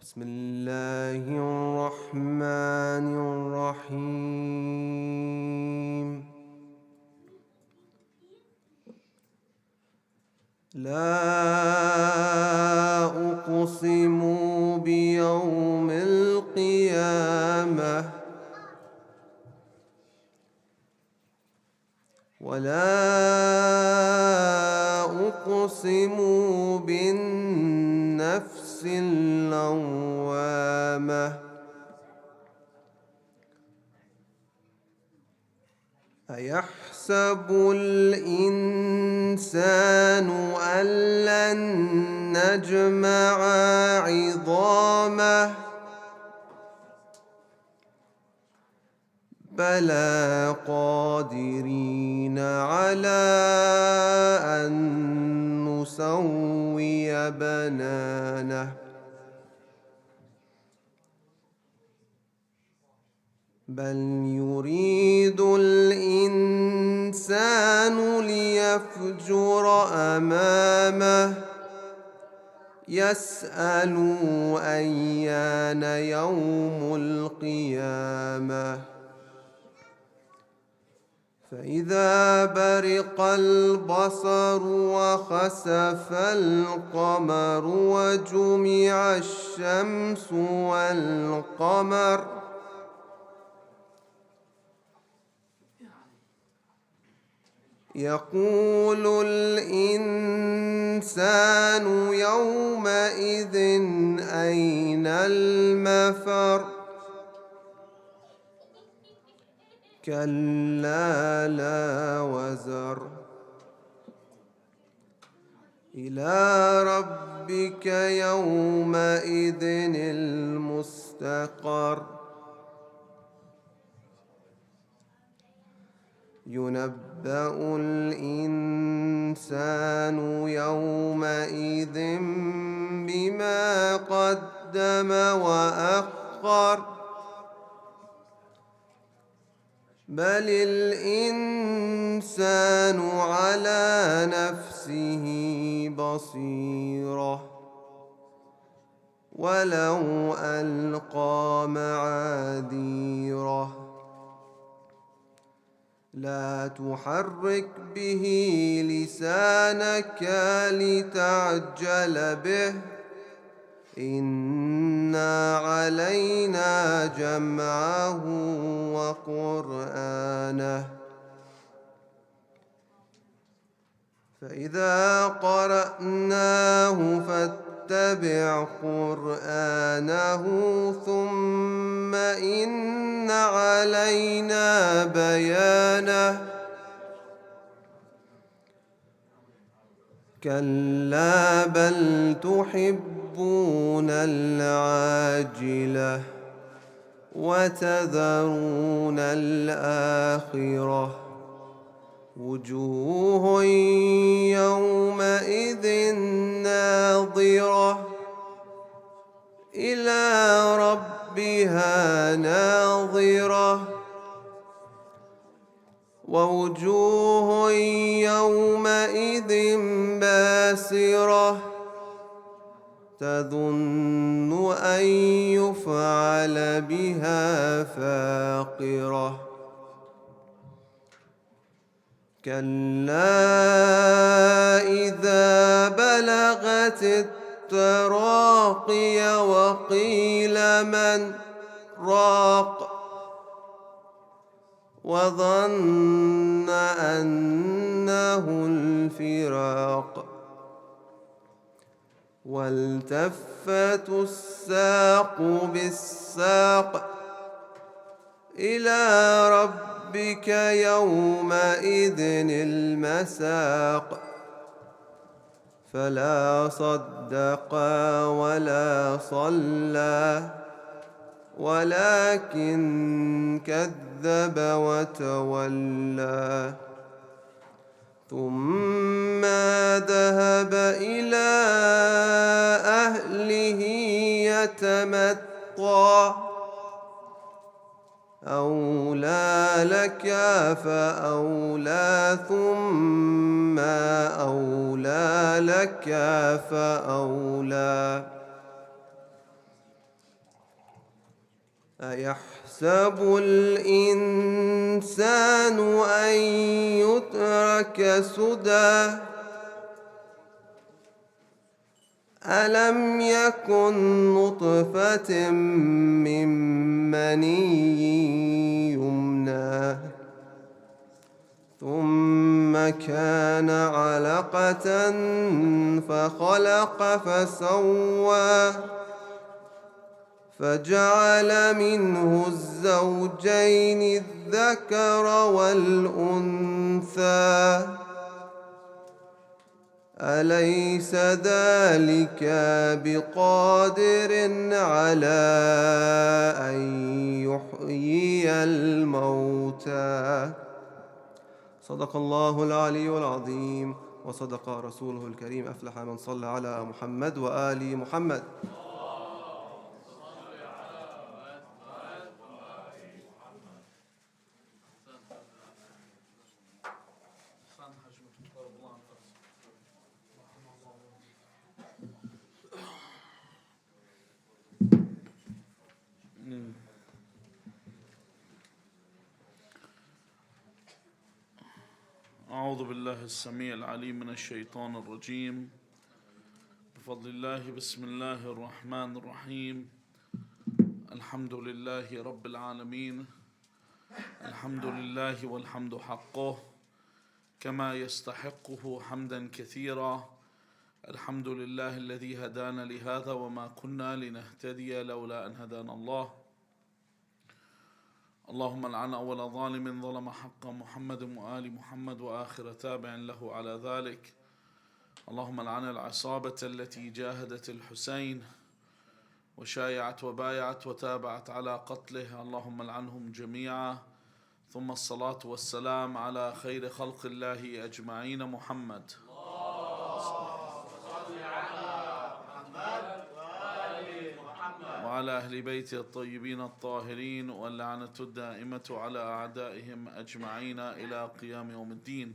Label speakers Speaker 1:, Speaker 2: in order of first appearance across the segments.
Speaker 1: بسم الله الرحمن الرحيم. لا أقسم بيوم القيامة ولا أقسم بالنفس اللوامة أيحسب الإنسان أن لن نجمع عظامه بلى قادرين على أن نسوي بنانه بل يريد الإنسان ليفجر أمامه يسأل أيان يوم القيامة فإذا برق البصر وخسف القمر وجمع الشمس والقمر يقول الإنسان يومئذ أين المفر كلا لا وزر إلى ربك يومئذ المستقر ينبأ الإنسان يومئذ بما قدم وأخر بل الإنسان على نفسه بصيرة ولو ألقى معاذيره لا تحرك به لسانك لتعجل به إنا علينا جمعه وقرآنه فإذا قرأناه فاتبع قرآنه ثم إن علينا بيانه كلا بل تحبون العاجلة وتذرون الآخرة وجوه يومئذ ناظرة إلى ربها ناظرة ووجوه يومئذ باسرة تظن أن يفعل بها فاقرة كلا إذا بلغت التراقي وقيل من راق وظن أنه الفراق والتفت الساق بالساق إلى ربك يومئذ المساق فلا صدق ولا صلى ولكن كذب وتولى ثم ذهب إلى أهله يتمطى أولى لك فأولى ثم أولى أولى لك فأولى أيحسب الإنسان أن يترك سدى ألم يكن نطفة من مني يمنى ثم كان علقة فخلق فسوى فجعل منه الزوجين الذكر والأنثى أليس ذلك بقادر على أن يحيي الموتى صدق الله العلي العظيم وصدق رسوله الكريم أفلح من صلى على محمد وآل محمد.
Speaker 2: أعوذ بالله السميع العليم من الشيطان الرجيم بفضل الله بسم الله الرحمن الرحيم الحمد لله رب العالمين الحمد لله والحمد حقه كما يستحقه حمدا كثيرا الحمد لله الذي هدانا لهذا وما كنا لنهتدي لولا أن هدانا الله اللهم لعن أول ظالم ظلم حق محمد وآل محمد وآخر تابع له على ذلك اللهم لعن العصابة التي جاهدت الحسين وشايعت وبايعت وتابعت على قتله اللهم لعنهم جميعا ثم الصلاة والسلام على خير خلق الله أجمعين محمد وعلى أهل بيته الطيبين الطاهرين واللعنة الدائمة على أعدائهم أجمعين إلى قيام يوم الدين.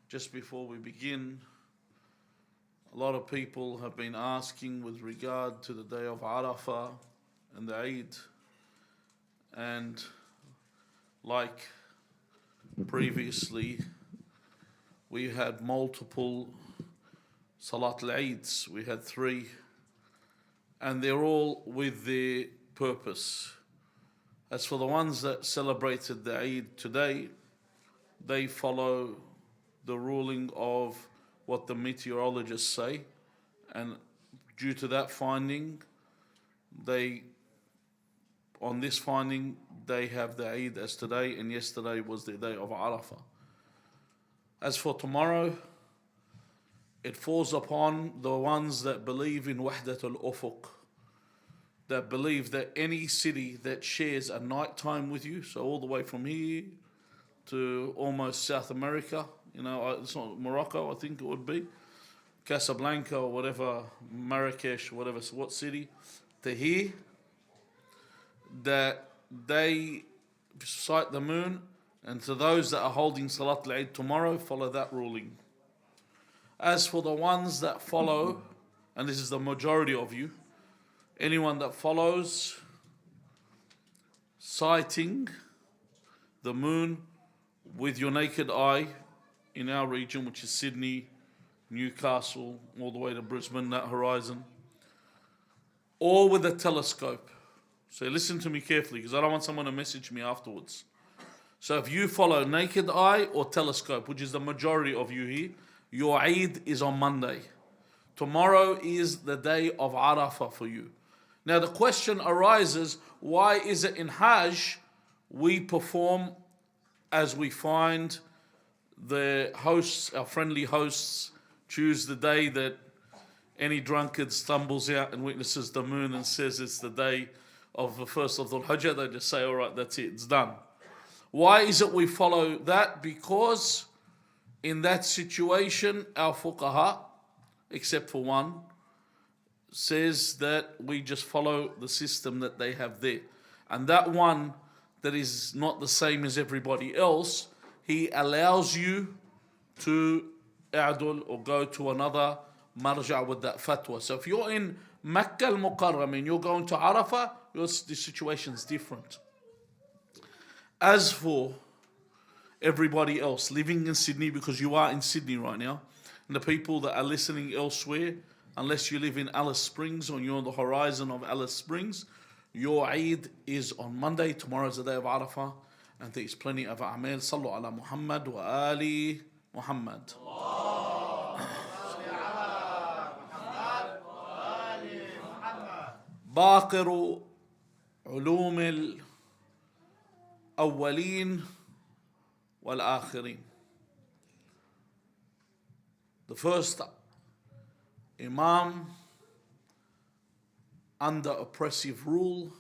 Speaker 2: Just before we begin, a lot of people have been asking with regard to the day of Arafah and the Eid, and like previously we had multiple Salat al-Eids, we had 3, and they're all with their purpose. As for the ones that celebrated the Eid today, they follow the ruling of what the meteorologists say, and due to that finding, on this finding, they have the Eid as today, and yesterday was the day of Arafah. As for tomorrow, it falls upon the ones that believe in Wahdat al-Ufuq, that believe that any city that shares a night time with you, so all the way from here to almost South America, it's not Morocco, I think it would be, Casablanca or whatever, Marrakesh, whatever, what city, to here, that they sight the moon, and to those that are holding Salat al-Eid tomorrow, follow that ruling. As for the ones that follow, and this is the majority of you, anyone that follows sighting the moon with your naked eye in our region, which is Sydney, Newcastle, all the way to Brisbane, that horizon, or with a telescope. So listen to me carefully, because I don't want someone to message me afterwards. So if you follow naked eye or telescope, which is the majority of you here, your Eid is on Monday. Tomorrow is the day of Arafah for you. Now the question arises, why is it in Hajj we perform as we find the hosts, our friendly hosts, choose the day that any drunkard stumbles out and witnesses the moon and says it's the day of the first of Dhul Hijjah, they just say, all right, that's it, it's done. Why is it we follow that? Because in that situation, our fuqaha, except for one, says that we just follow the system that they have there. And that one that is not the same as everybody else, he allows you to i'dul or go to another marja' with that fatwa. So if you're in Makkah al-Mukarram and you're going to Arafah, the situation's different. As for everybody else living in Sydney, because you are in Sydney right now, and the people that are listening elsewhere, unless you live in Alice Springs or you're on the horizon of Alice Springs, your Eid is on Monday. Tomorrow's the day of Arafah, and there is plenty of A'mal. Sallu ala Muhammad wa ali Muhammad. باقر علوم الأولين والآخرين. The first Imam under oppressive rule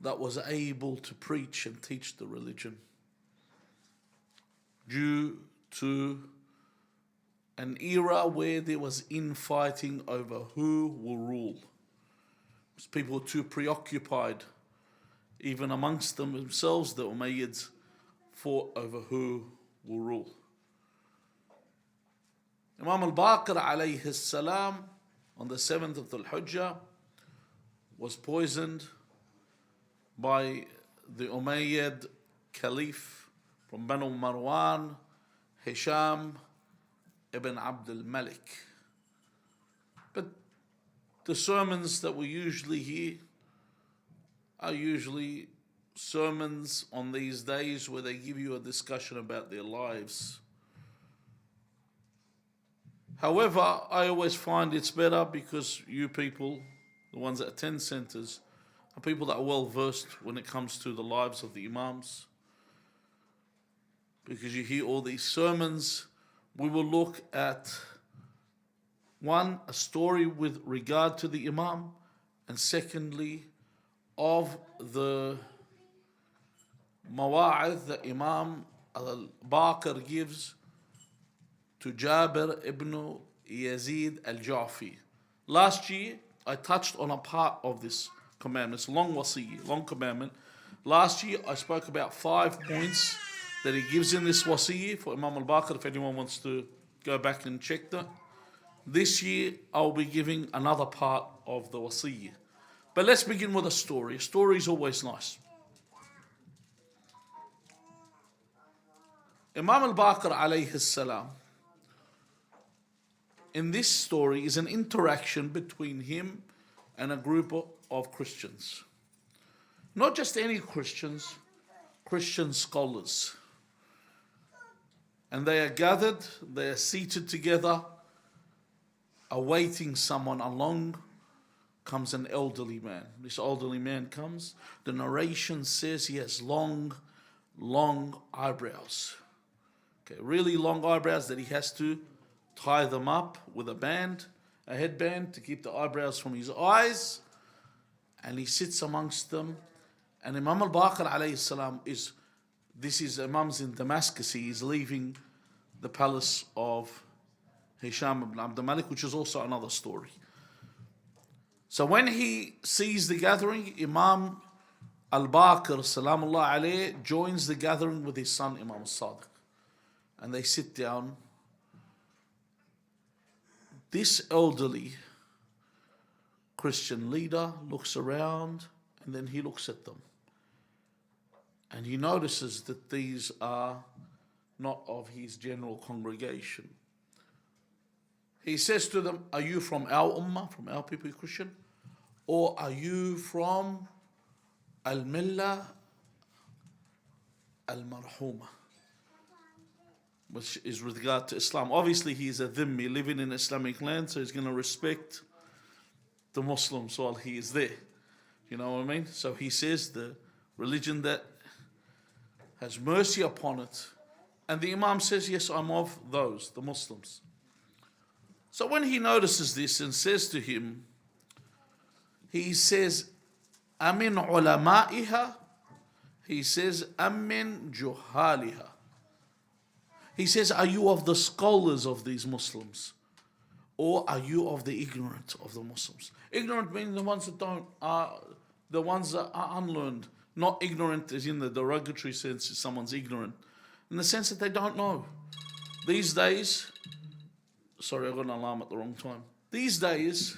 Speaker 2: that was able to preach and teach the religion due to an era where there was infighting over who will rule. People were too preoccupied, even amongst themselves, the Umayyads fought over who will rule. Imam Al-Baqir alayhi salam on the 7th of Dhul-Hijjah was poisoned by the Umayyad Caliph from Banu Marwan, Hisham ibn Abd al-Malik. But the sermons that we usually hear are usually sermons on these days where they give you a discussion about their lives. However, I always find it's better because you people, the ones that attend centers, are people that are well versed when it comes to the lives of the Imams. Because you hear all these sermons, we will look at one, a story with regard to the Imam, and secondly, of the mawa'id that Imam Al-Baqir gives to Jabir ibn Yazid al-Ja'fi. Last year, I touched on a part of this commandment. It's a long wasi, long commandment. Last year, I spoke about 5 points that he gives in this wasi for Imam Al-Baqir, if anyone wants to go back and check that. This year, I'll be giving another part of the wasi. But let's begin with a story. A story is always nice. Imam Al-Baqir alayhi salam, in this story is an interaction between him and a group of Christians. Not just any Christians, Christian scholars. And they are gathered, they are seated together, awaiting someone. Along comes an elderly man. This elderly man comes. The narration says he has long eyebrows. Okay, really long eyebrows that he has to tie them up with a band, a headband, to keep the eyebrows from his eyes. And he sits amongst them. And Imam Al-Baqir alayhi salam this is Imam's in Damascus. He is leaving the palace of Hisham ibn Abd al-Malik, which is also another story. So when he sees the gathering, Imam Al-Baqir salamullah alayhi joins the gathering with his son Imam Al-Sadiq. And they sit down. This elderly Christian leader looks around and then he looks at them. And he notices that these are not of his general congregation. He says to them, are you from our ummah, from our people, Christian? Or are you from al-millah al-marhuma, which is with regard to Islam? Obviously, he is a dhimmi living in Islamic land, so he's going to respect the Muslims while he is there. You know what I mean? So he says the religion that has mercy upon it. And the Imam says, yes, I'm of those, the Muslims. So when he notices this and says to him, he says, Amin ulama'iha? He says, Amin juhaliha? He says, are you of the scholars of these Muslims? Or are you of the ignorant of the Muslims? Ignorant means the ones that the ones that are unlearned. Not ignorant as in the derogatory sense, someone's ignorant. In the sense that they don't know. These days, sorry, I got an alarm at the wrong time. These days,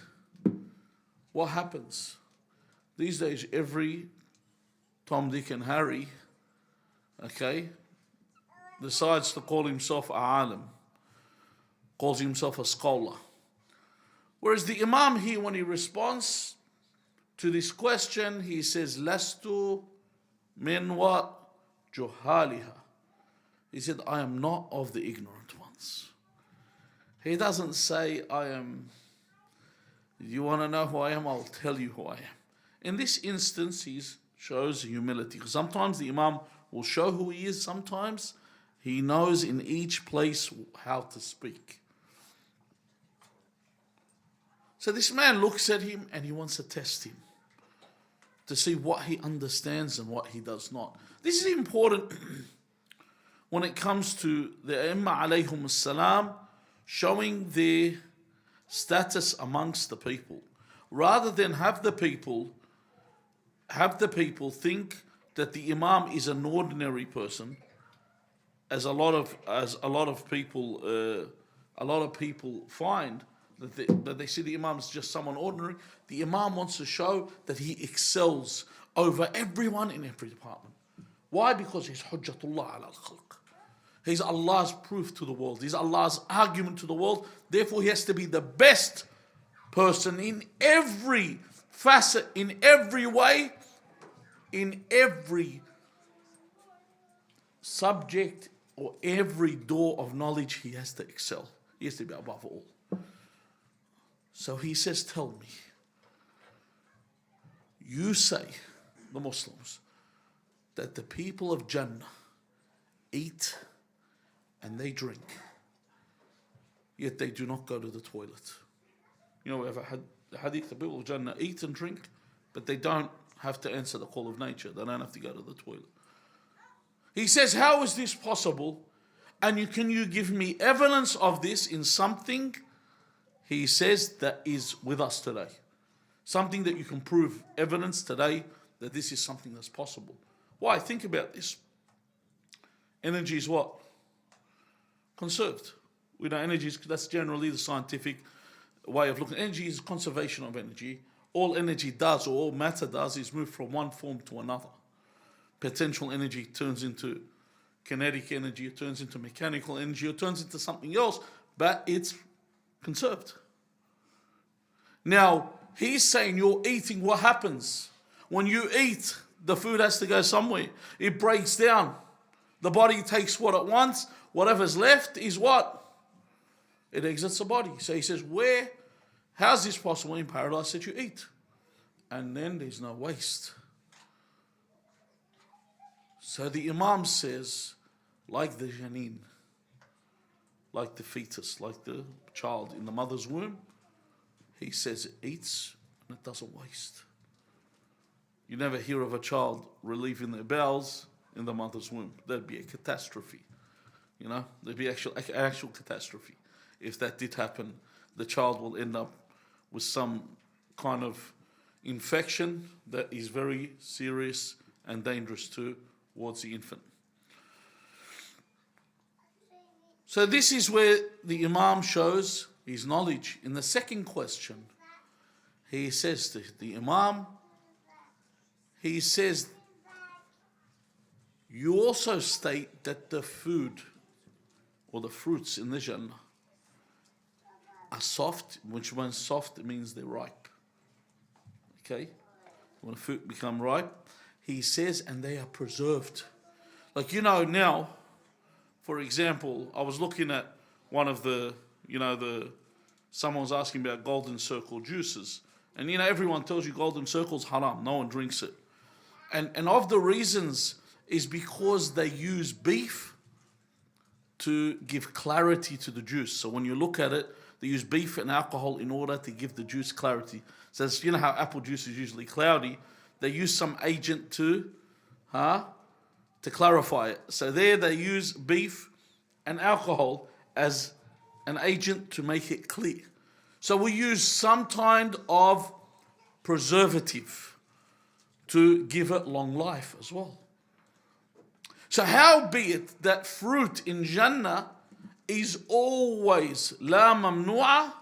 Speaker 2: what happens? These days, every Tom, Dick and Harry, okay, decides to call himself a alim, calls himself a scholar. Whereas the Imam here, when he responds to this question, he says, Lastu min what? Juhaliha. He said, I am not of the ignorant ones. He doesn't say, I am, you want to know who I am? I'll tell you who I am. In this instance, he shows humility. Sometimes the Imam will show who he is. Sometimes he knows in each place how to speak. So this man looks at him and he wants to test him to see what he understands and what he does not. This is important when it comes to the Imam alayhum as-salam showing their status amongst the people, rather than have the people think that the Imam is an ordinary person, as a lot of people find that they see the Imam as just someone ordinary. The Imam wants to show that he excels over everyone in every department. Why? Because he's Hujjatullah ala al-khalq. He's Allah's proof to the world. He's Allah's argument to the world. Therefore, he has to be the best person in every facet, in every way, in every subject or every door of knowledge. He has to excel. He has to be above all. So he says, tell me, you say, the Muslims, that the people of Jannah eat and they drink, yet they do not go to the toilet. You know, we have a hadith, the people of Jannah eat and drink, but they don't have to answer the call of nature. They don't have to go to the toilet. He says, how is this possible? And can you give me evidence of this in something, he says, that is with us today? Something that you can prove evidence today that this is something that's possible. Why? Think about this. Energy is what? Conserved. We know energy is, that's generally the scientific way of looking. Energy is conservation of energy. All energy does, or all matter does, is move from one form to another. Potential energy turns into kinetic energy, it turns into mechanical energy, it turns into something else, but it's conserved. Now, he's saying you're eating, what happens? When you eat, the food has to go somewhere. It breaks down. The body takes what it wants. Whatever's left is what? It exits the body. So he says, how's this possible in paradise that you eat? And then there's no waste. So the Imam says, like the janeen, like the fetus, like the child in the mother's womb, he says it eats and it doesn't waste. You never hear of a child relieving their bowels in the mother's womb. That'd be a catastrophe. You know, there'd be actual catastrophe. If that did happen, the child will end up with some kind of infection that is very serious and dangerous towards the infant. So this is where the Imam shows his knowledge. In the second question, he says to the Imam, he says, you also state that the food or the fruits in the Jannah are soft, which means soft, it means they're ripe. Okay? When a fruit become ripe, he says, and they are preserved. Like, you know, now, for example, I was looking at one of the, someone was asking about golden circle juices. And, everyone tells you golden circle's haram. No one drinks it. And of the reasons is because they use beef to give clarity to the juice. So when you look at it, they use beef and alcohol in order to give the juice clarity. So it's, you know how apple juice is usually cloudy. They use some agent to clarify it. So there they use beef and alcohol as an agent to make it clear. So we use some kind of preservative to give it long life as well. So how be it that fruit in Jannah is always la mamnu'a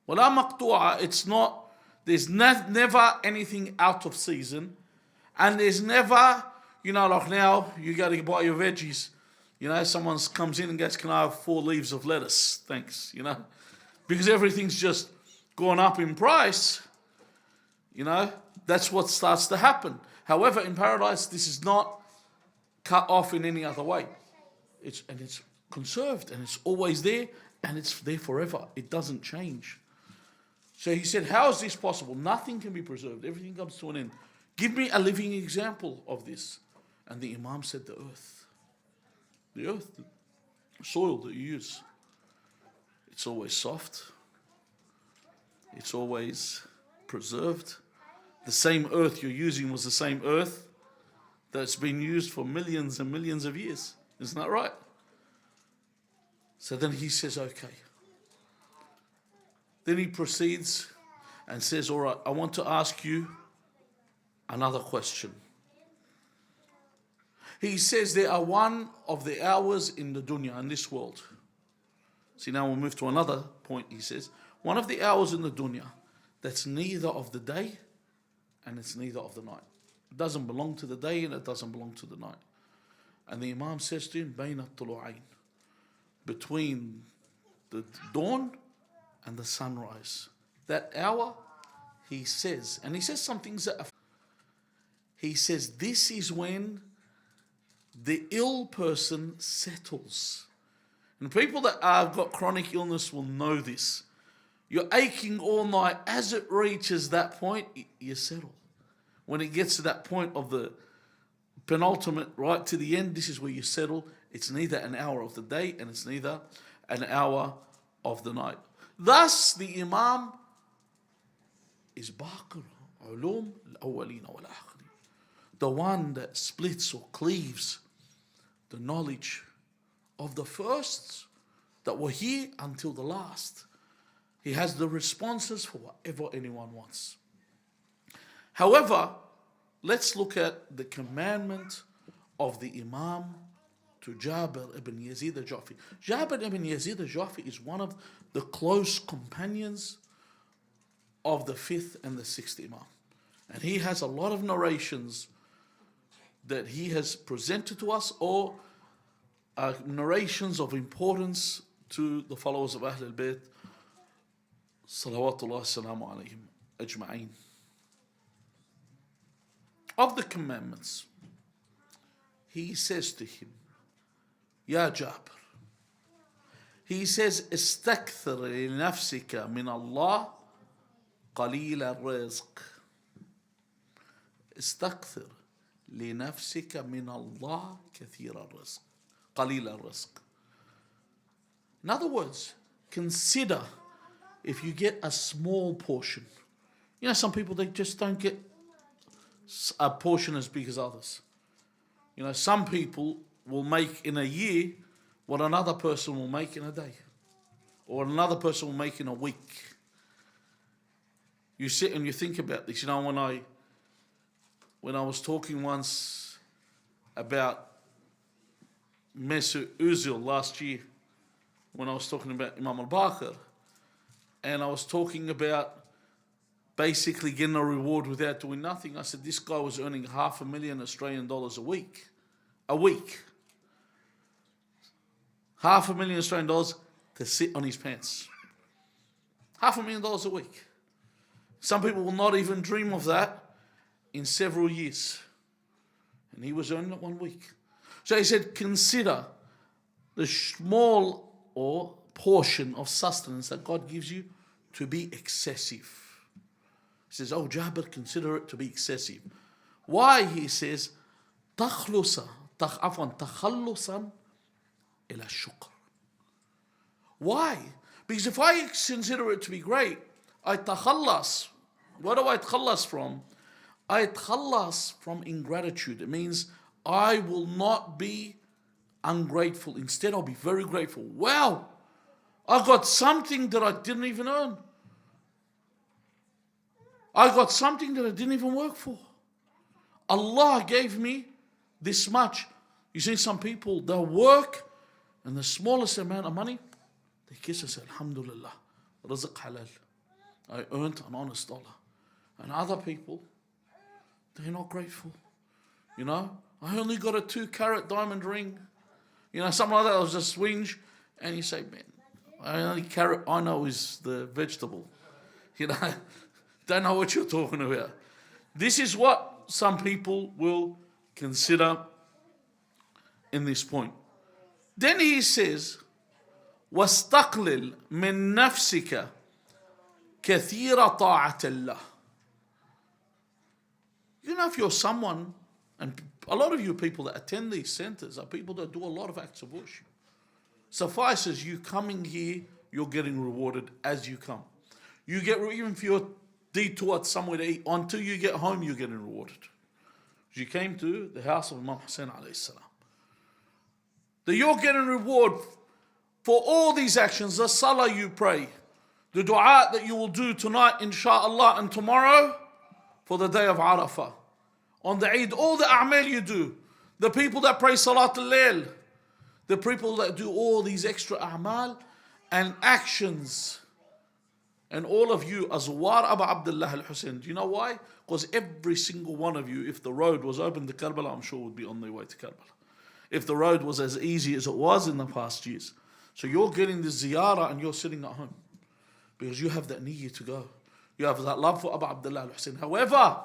Speaker 2: wa la maqtu'a. It's not There's never anything out of season. And there's never, like now, you go to buy your veggies. Someone comes in and goes, can I have 4 leaves of lettuce? Thanks, Because everything's just gone up in price. That's what starts to happen. However, in paradise, this is not cut off in any other way. It's conserved, and it's always there, and it's there forever. It doesn't change. So he said, how is this possible? Nothing can be preserved. Everything comes to an end. Give me a living example of this. And the Imam said, the earth. The earth, the soil that you use. It's always soft. It's always preserved. The same earth you're using was the same earth that's been used for millions and millions of years. Isn't that right? So then he says, okay. Then he proceeds and says, all right, I want to ask you another question. He says there are one of the hours in the dunya, in this world. See, now we'll move to another point. He says, one of the hours in the dunya that's neither of the day and it's neither of the night. It doesn't belong to the day and it doesn't belong to the night. And the Imam says to him, بين الطلوعين, between the dawn and the sunrise. That hour, he says, and he says some things that he says, this is when the ill person settles. And people that have got chronic illness will know this. You're aching all night. As it reaches that point, you settle. When it gets to that point of the penultimate, right to the end, this is where you settle. It's neither an hour of the day and it's neither an hour of the night. Thus, the Imam is Baqir, ulum al-awwalina wal-akhirin. The one that splits or cleaves the knowledge of the firsts that were here until the last. He has the responses for whatever anyone wants. However, let's look at the commandment of the Imam to Jabir ibn Yazid al-Ja'fi. Jabir ibn Yazid al-Ja'fi is one of the close companions of the 5th and the 6th Imam. And he has a lot of narrations that he has presented to us, or narrations of importance to the followers of Ahl al-Bayt, salawatullah salamu alayhim ajma'een. Of the commandments, he says to him, Ya Jabir, he says, استكثر لنفسك من الله قليل الرزق. استكثر لنفسك من الله كثير الرزق. قليل الرزق. In other words, consider if you get a small portion. Some people, they just don't get a portion as big as others. Some people will make in a year what another person will make in a day, or another person will make in a week. You sit and you think about this. When I was talking once about Mesut Özil last year, when I was talking about Imam Al-Baqir, and I was talking about basically getting a reward without doing nothing. I said, this guy was earning $500,000 Australian dollars a week. A week. $500,000 Australian dollars to sit on his pants. $500,000 a week. Some people will not even dream of that in several years. And he was earning it 1 week. So he said, consider the small or portion of sustenance that God gives you to be excessive. He says, oh Jabir, consider it to be excessive. Why? He says, تخلصا ila shukr. Why? Because if I consider it to be great, I takhallas. What do I takhallas from? I takhallas from ingratitude. It means I will not be ungrateful. Instead, I'll be very grateful. Wow, I got something that I didn't even earn. I got something that I didn't even work for. Allah gave me this much. You see, some people, they'll work and the smallest amount of money, they kiss and say, Alhamdulillah, rizq halal. I earned an honest dollar. And other people, they're not grateful. You know, I only got a 2-carat diamond ring. You know, something like that was a swinge. And you say, man, the only carrot I know is the vegetable. You know, don't know what you're talking about. This is what some people will consider in this point. Then he says, وَاسْتَقْلِلْ مِن نَفْسِكَ كَثِيرَ طَاعَةَ اللَّهِ. You know, if you're someone, and a lot of you people that attend these centers are people that do a lot of acts of worship. Suffices you coming here, you're getting rewarded as you come. You get, even if you're detoured somewhere to eat, until you get home, you're getting rewarded. You came to the house of Imam Hussein alayhi salam. That you're getting reward for all these actions, the salah you pray, the dua that you will do tonight, inshallah, and tomorrow for the day of Arafah. On the Eid, all the a'mal you do, the people that pray Salat al-Layl, the people that do all these extra a'mal and actions. And all of you, Azwar Abu Abdullah al-Hussein, do you know why? Because every single one of you, if the road was open to Karbala, I'm sure would be on their way to Karbala. If the road was as easy as it was in the past years. So you're getting the ziyarah and you're sitting at home. Because you have that niyyah to go. You have that love for Abu Abdullah al-Hussein. However,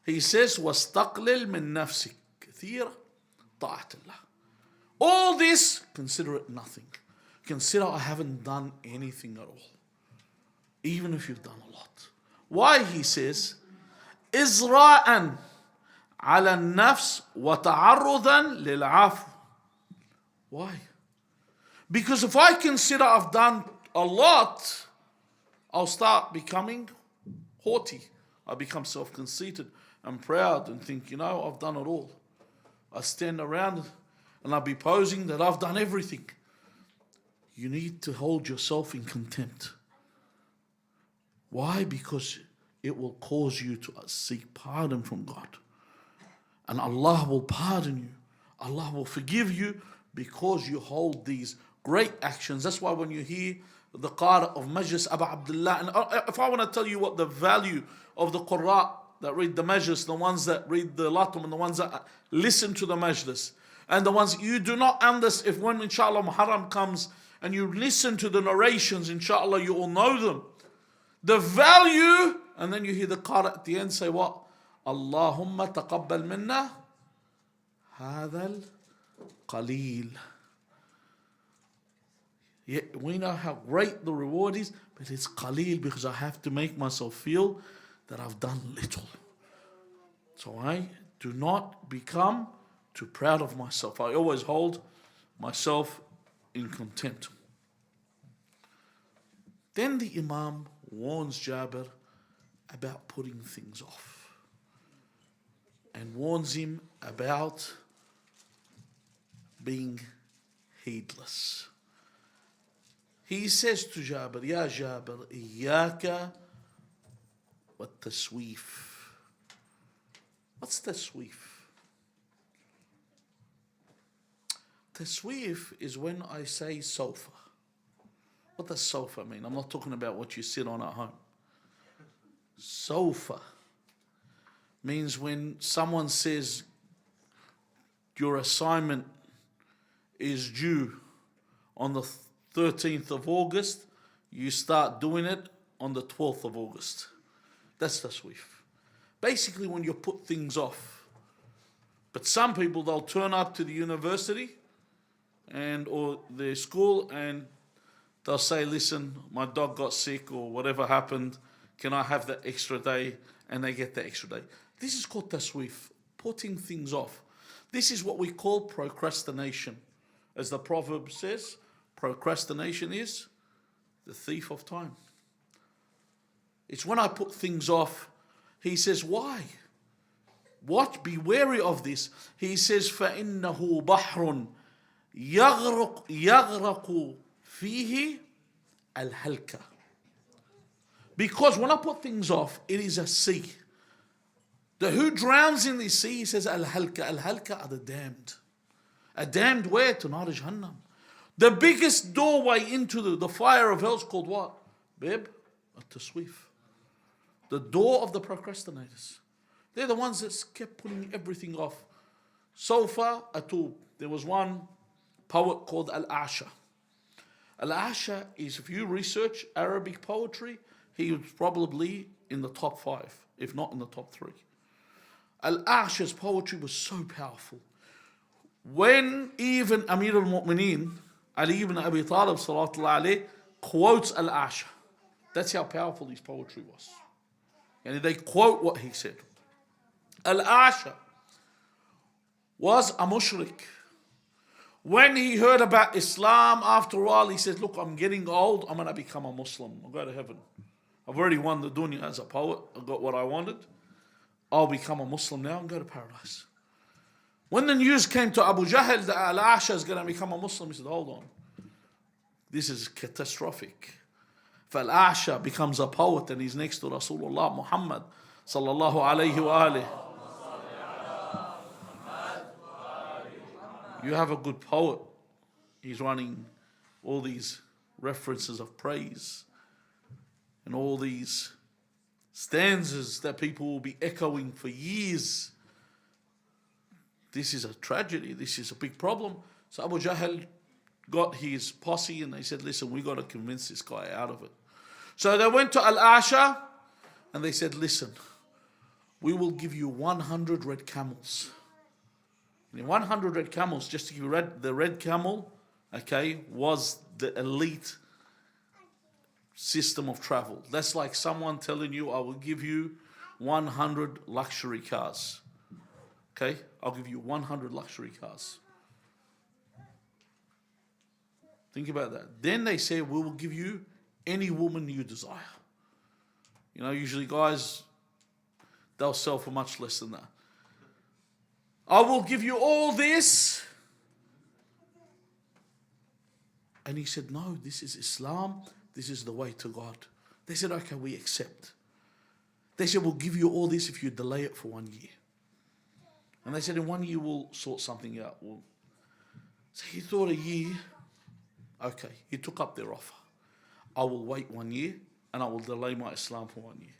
Speaker 2: he says, وَاسْتَقْلِلْ مِن نَفْسِكَ كَثِيرًا طَاعَةَ اللَّهِ. All this, consider it nothing. Consider I haven't done anything at all. Even if you've done a lot. Why, he says, إِزْرَاءً عَلَى النَّفْسِ وَتَعَرُّضًا لِلْعَفْوِ. Why? Because if I consider I've done a lot, I'll start becoming haughty. I become self-conceited and proud and think, you know, I've done it all. I stand around and I'll be posing that I've done everything. You need to hold yourself in contempt. Why? Because it will cause you to seek pardon from God. And Allah will pardon you. Allah will forgive you because you hold these great actions. That's why when you hear the Qari of Majlis Abu Abdullah, and if I want to tell you what the value of the Qurra that read the Majlis, the ones that read the Latum, and the ones that listen to the Majlis, and the ones you do not understand, if when inshallah Muharram comes and you listen to the narrations, inshallah you all know them. The value, and then you hear the Qari at the end say what? Allahumma taqabbal minna hadha al-qaleel. Yeah, we know how great the reward is, but it's qaleel because I have to make myself feel that I've done little. So I do not become too proud of myself. I always hold myself in contempt. Then the Imam warns Jabir about putting things off and warns him about being heedless. He says to Jabir, Ya Jabir, Iyaka wa tasweef. What's tasweef? Tasweef is when I say sofa. What does sofa mean? I'm not talking about what you sit on at home. Sofa means when someone says your assignment is due on the 13th of August, you start doing it on the 12th of August. That's tasweef. Basically when you put things off. But some people, they'll turn up to the university and or their school and they'll say, listen, my dog got sick or whatever happened, can I have that extra day? And they get the extra day. This is called tasweef, putting things off. This is what we call procrastination. As the proverb says, procrastination is the thief of time. It's when I put things off. He says, why? What? Be wary of this. He says, فَإِنَّهُ بَحْرٌ يَغْرَقُ فِيهِ الْهَلْكَ. Because when I put things off, it is a sea. The who drowns in the sea, he says, al-halka. Al-halka are the damned. A damned where? To Nar Jahannam. The biggest doorway into the fire of hell is called what? Babe, a tasweef. The door of the procrastinators. They're the ones that kept putting everything off. Sofa atub. There was one poet called Al-Asha. Al-Asha is, if you research Arabic poetry, he was probably in the top 5, if not in the top 3. Al-Asha's poetry was so powerful. When even Amir al-Mu'mineen, Ali ibn Abi Talib sallallahu alayhi, quotes Al-Asha, that's how powerful his poetry was. And they quote what he said. Al-Asha was a mushrik. When he heard about Islam, after all, he said, look, I'm getting old, I'm going to become a Muslim. I'll go to heaven. I've already won the dunya as a poet. I got what I wanted. I'll become a Muslim now and go to paradise. When the news came to Abu Jahl that Al-Asha is going to become a Muslim, he said, hold on. This is catastrophic. If Al-Asha becomes a poet and he's next to Rasulullah Muhammed sallallahu alayhi wa alihi. You have a good poet. He's running all these references of praise and all these stanzas that people will be echoing for years. This is a tragedy. This is a big problem. So Abu Jahl got his posse and they said, listen, we got to convince this guy out of it. So they went to Al-Asha and they said, listen, we will give you 100 red camels. 100 red camels, just to give you the red camel, okay, was the elite system of travel. That's like someone telling you, I will give you 100 luxury cars. Okay, I'll give you 100 luxury cars. Think about that. Then they say, we will give you any woman you desire. You know, usually guys, they'll sell for much less than that. I will give you all this. And he said, no, this is Islam. This is the way to God. They said, okay, we accept. They said, we'll give you all this if you delay it for 1 year. And they said, in 1 year, we'll sort something out. So he thought a year. Okay, he took up their offer. I will wait 1 year and I will delay my Islam for 1 year.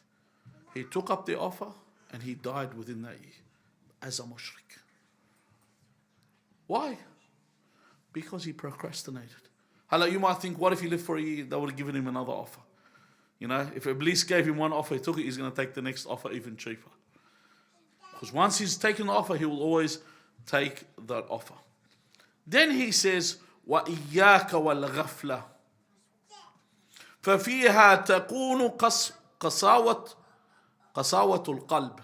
Speaker 2: He took up their offer and he died within that year as a mushrik. Why? Because he procrastinated. Hello, you might think, what if he lived for a year? They would have given him another offer. You know, if Iblis gave him one offer, he took it, he's going to take the next offer even cheaper. Because once he's taken the offer, he will always take that offer. Then he says, وَإِيَّاكَ وَالْغَفْلَةِ فَفِيهَا تَكُونُ قَسَاوَةُ الْقَلْبِ.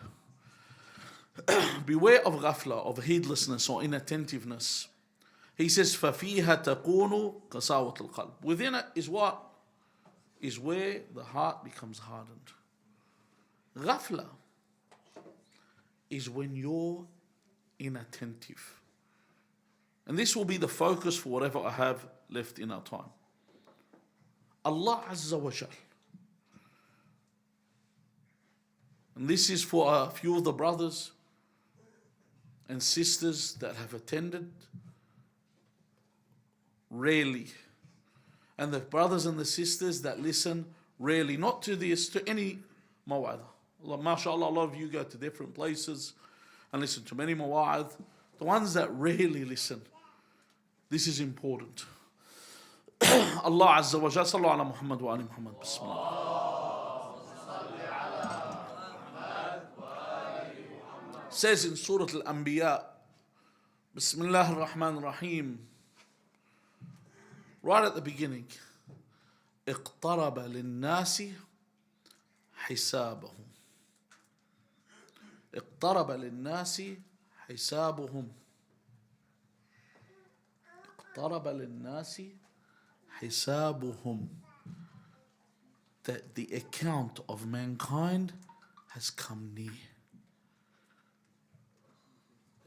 Speaker 2: Beware of ghafla, of heedlessness or inattentiveness. He says, فَفِيهَا تَكُونُ قَسَاوَةُ الْقَلْبِ. Within it is what? Is where the heart becomes hardened. Ghafla is when you're inattentive. And this will be the focus for whatever I have left in our time. Allah Azza wa Jal. And this is for a few of the brothers and sisters that have attended rarely. And the brothers and the sisters that listen rarely, not to this, to any maw'idh. MashaAllah, a lot of you go to different places and listen to many maw'idh. The ones that rarely listen, this is important. Allah Azza wa Jalla, sallu ala Muhammad wa ali Muhammad. Bismillah. Says in Surah Al-Anbiya, Bismillah ar-Rahman ar-Rahim, right at the beginning, اقترب للناس حسابهم. اقترب للناس حسابهم. اقترب للناس حسابهم. That the account of mankind has come near.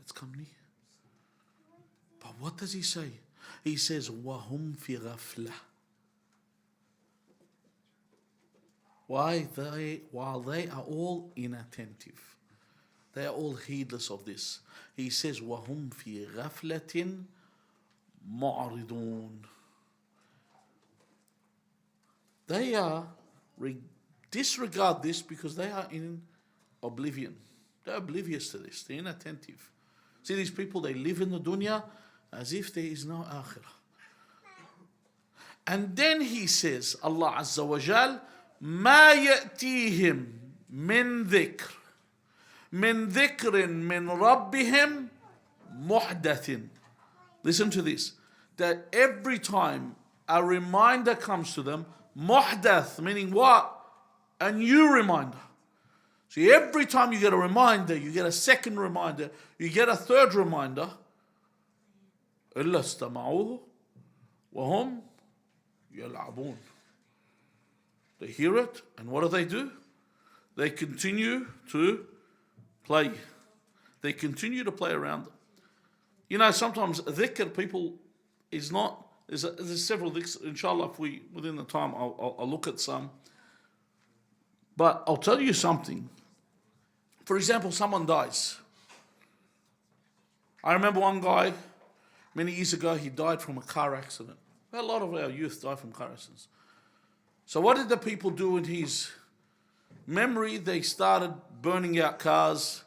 Speaker 2: It's come near. But what does he say? He says, وَهُمْ فِي غَفْلَةٍ. While they are all inattentive. They are all heedless of this. He says, وَهُمْ فِي غَفْلَةٍ مُعْرِضُونَ. They are disregard this because they are in oblivion. They're oblivious to this. They're inattentive. See, these people, they live in the dunya as if there is no akhirah. And then he says, Allah Azza wa Jal, ما يأتيهم من ذكر من ذكر من ربهم محدث. Listen to this. That every time a reminder comes to them, muhdath, meaning what? A new reminder. So every time you get a reminder, you get a second reminder, you get a third reminder, إلا استمعوه وهم يلعبون. They hear it, and what do? They continue to play. They continue to play around. You know, sometimes dhikr, people is not, there's several dhikrs, inshallah, if we, within the time, I'll look at some. But I'll tell you something. For example, someone dies. I remember one guy, many years ago, he died from a car accident. A lot of our youth die from car accidents. So what did the people do in his memory? They started burning out cars,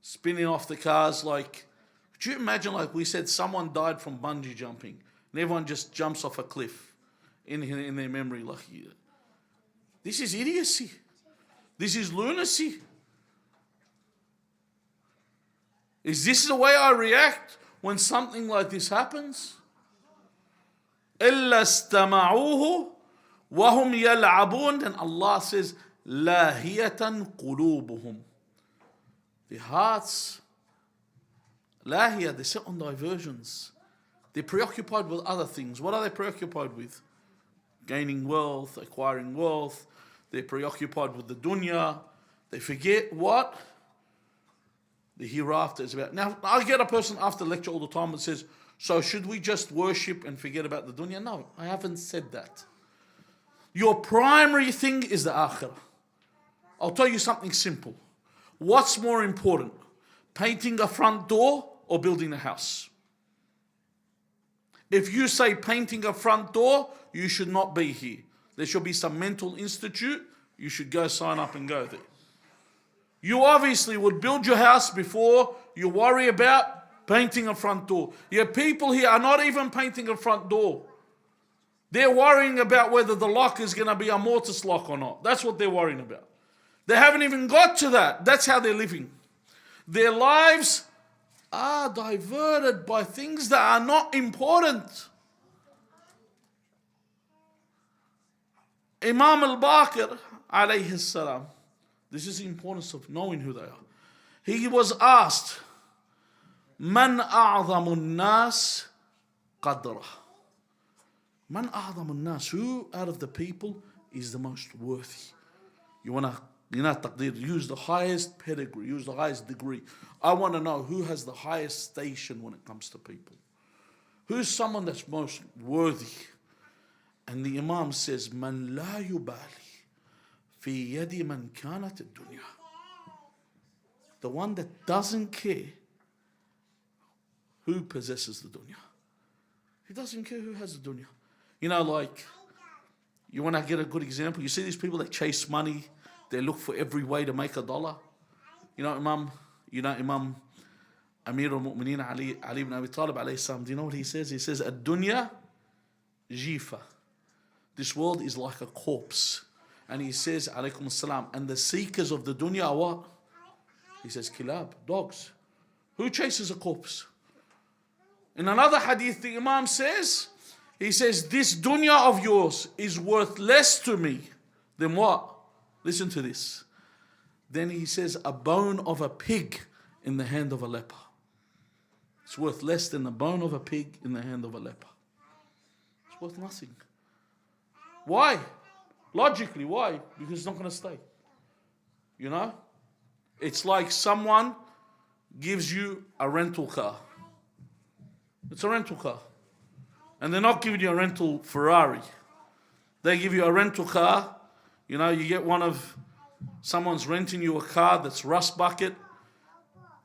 Speaker 2: spinning off the cars. Like, could you imagine, like we said, someone died from bungee jumping, and everyone just jumps off a cliff in their memory? Like, this is idiocy. This is lunacy. Is this the way I react when something like this happens? إِلَّا اسْتَمَعُوهُ وَهُمْ يَلْعَبُونَ. And Allah says, لَاهِيَةً قُلُوبُهُم. The hearts, lahiyah, they sit on diversions. They're preoccupied with other things. What are they preoccupied with? Gaining wealth, acquiring wealth. They're preoccupied with the dunya. They forget what the hereafter is about. Now, I get a person after lecture all the time that says, so should we just worship and forget about the dunya? No, I haven't said that. Your primary thing is the akhirah. I'll tell you something simple. What's more important? Painting a front door or building a house? If you say painting a front door, you should not be here. There should be some mental institute. You should go sign up and go there. You obviously would build your house before you worry about painting a front door. Your people here are not even painting a front door. They're worrying about whether the lock is going to be a mortise lock or not. That's what they're worrying about. They haven't even got to that. That's how they're living. Their lives are diverted by things that are not important. Imam Al-Baqir, alayhi salam, this is the importance of knowing who they are. He was asked, Man a'zamu nas qadra. Man a'zamu nas, who out of the people is the most worthy? You want to, taqdeer, use the highest pedigree, use the highest degree. I want to know who has the highest station when it comes to people. Who's someone that's most worthy? And the Imam says, Man la yubali fi yadi man kanat ad-dunya. The one that doesn't care who possesses the dunya. He doesn't care who has the dunya. You know, like, you want to get a good example? You see these people that chase money, they look for every way to make $1. You know, Imam Amir al-Mu'mineen Ali ibn Abi Talib alayhi salam, do you know what he says? He says, Ad-dunya jifa. This world is like a corpse. And he says, alaykum as-salam, and the seekers of the dunya are what? He says, kilab, dogs. Who chases a corpse? In another hadith, the Imam says, he says, this dunya of yours is worth less to me than what? Listen to this. Then he says, a bone of a pig in the hand of a leper. It's worth less than the bone of a pig in the hand of a leper. It's worth nothing. Why? Logically, why? Because it's not going to stay. You know? It's like someone gives you a rental car. It's a rental car. And they're not giving you a rental Ferrari. They give you a rental car. You know, you get someone's renting you a car that's rust bucket.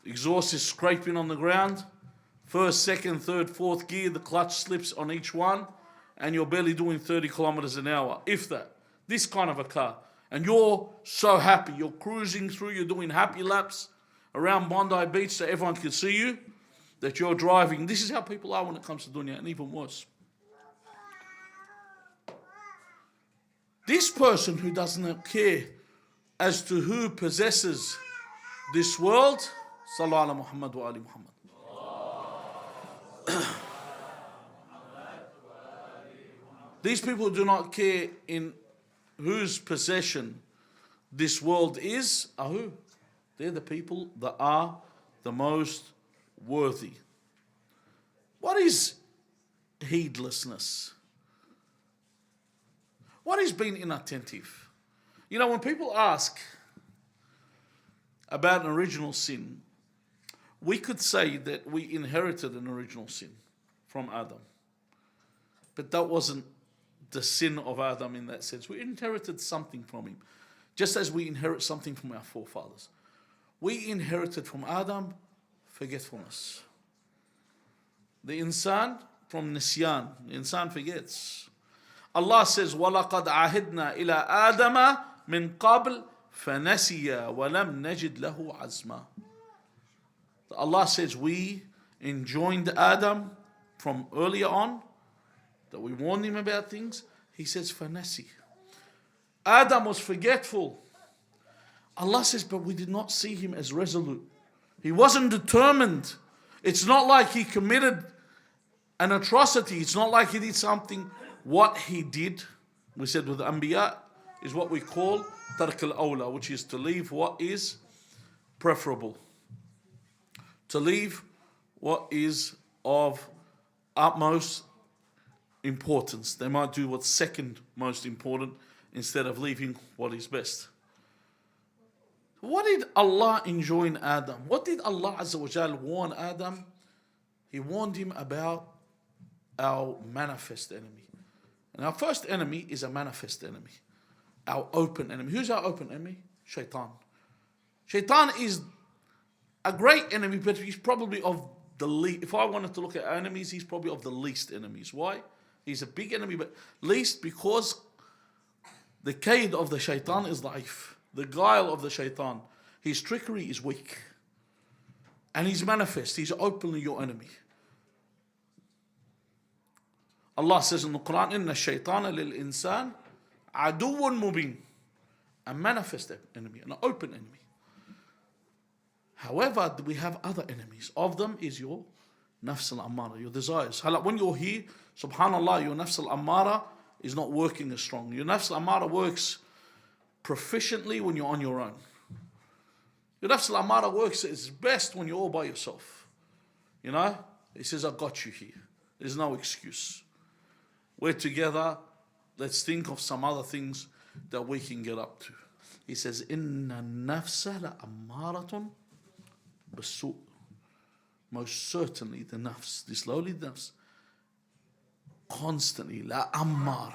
Speaker 2: Exhaust is scraping on the ground. First, second, third, fourth gear, the clutch slips on each one. And you're barely doing 30 kilometers an hour, if that. This kind of a car. And you're so happy. You're cruising through, you're doing happy laps around Bondi Beach so everyone can see you, that you're driving. This is how people are when it comes to dunya, and even worse. This person who does not care as to who possesses this world, Sallu ala Muhammad wa ali Muhammad. These people do not care in whose possession this world is, are who? They're the people that are the most worthy. What is heedlessness? What is being inattentive? You know, when people ask about an original sin, we could say that we inherited an original sin from Adam. But that wasn't the sin of Adam in that sense. We inherited something from him, just as we inherit something from our forefathers. We inherited from Adam forgetfulness. The insan from nisyan. The insan forgets. Allah says, وَلَقَدْ عَهِدْنَا إِلَىٰ آدَمَ مِنْ قَبْلِ فَنَسِيَ وَلَمْ نَجِدْ لَهُ عَزْمًا. Allah says we enjoined Adam from earlier on, that we warned him about things. He says, فَنَسِي. Adam was forgetful. Allah says, but we did not see him as resolute. He wasn't determined. It's not like he committed an atrocity. It's not like he did something. What he did, we said with the Anbiya, is what we call tark al-awla, which is to leave what is preferable. To leave what is of utmost importance. They might do what's second most important instead of leaving what is best. What did Allah enjoin Adam? What did Allah Azza wa Jal warn Adam? He warned him about our manifest enemy. And our first enemy is a manifest enemy. Our open enemy. Who's our open enemy? Shaitan. Shaitan is a great enemy, but he's probably of the least. If I wanted to look at enemies, he's probably of the least enemies. Why? He's a big enemy, but least because the kaid of the shaitan is daif. The guile of the shaitan, his trickery is weak. And he's manifest, he's openly your enemy. Allah says in the Quran, إِنَّ الشَّيْطَانَ لِلْإِنسَانِ عَدُوٌ مُبِينٌ. A manifest enemy, an open enemy. However, we have other enemies. Of them is your nafs al-ammara, your desires. When you're here, subhanallah, your nafs al-ammara is not working as strong. Your nafs al-ammara works proficiently when you're on your own. Your nafs al-ammara works its best when you're all by yourself. You know? It says, I got you here. There's no excuse. We're together. Let's think of some other things that we can get up to. He says, Inna nafsa la ammaratun basu. Most certainly the nafs, this lowly nafs, constantly, la ammara,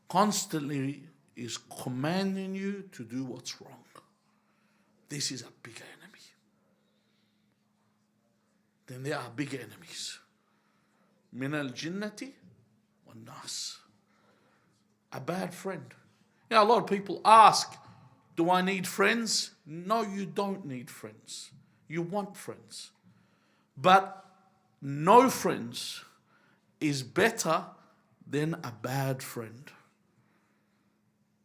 Speaker 2: constantly is commanding you to do what's wrong. This is a bigger enemy. Then there are bigger enemies. Min al-jinnati wal-nas. A bad friend. You know, a lot of people ask, do I need friends? No, you don't need friends. You want friends. But no friends is better than a bad friend.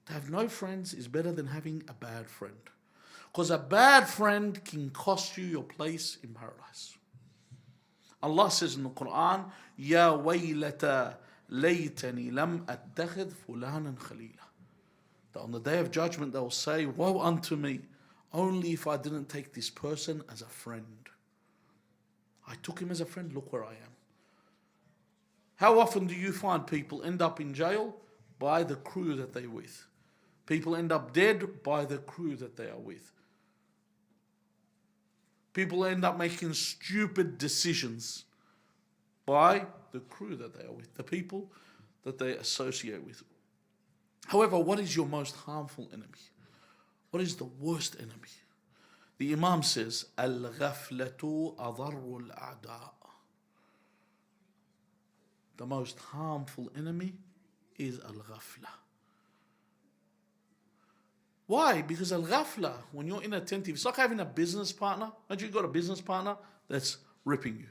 Speaker 2: To have no friends is better than having a bad friend. Because a bad friend can cost you your place in paradise. Allah says in the Quran, Ya waylata laytani lam attakhid fulanan khalila. That on the day of judgment they will say, woe unto me, only if I didn't take this person as a friend. I took him as a friend, look where I am. How often do you find people end up in jail by the crew that they're with? People end up dead by the crew that they are with. People end up making stupid decisions by the crew that they are with, the people that they associate with. However, what is your most harmful enemy? What is the worst enemy? The Imam says, Al-ghaflatu adarru al-a'da. The most harmful enemy is al-ghafla. Why? Because al-ghafla, when you're inattentive, it's like having a business partner. Imagine you've got a business partner that's ripping you.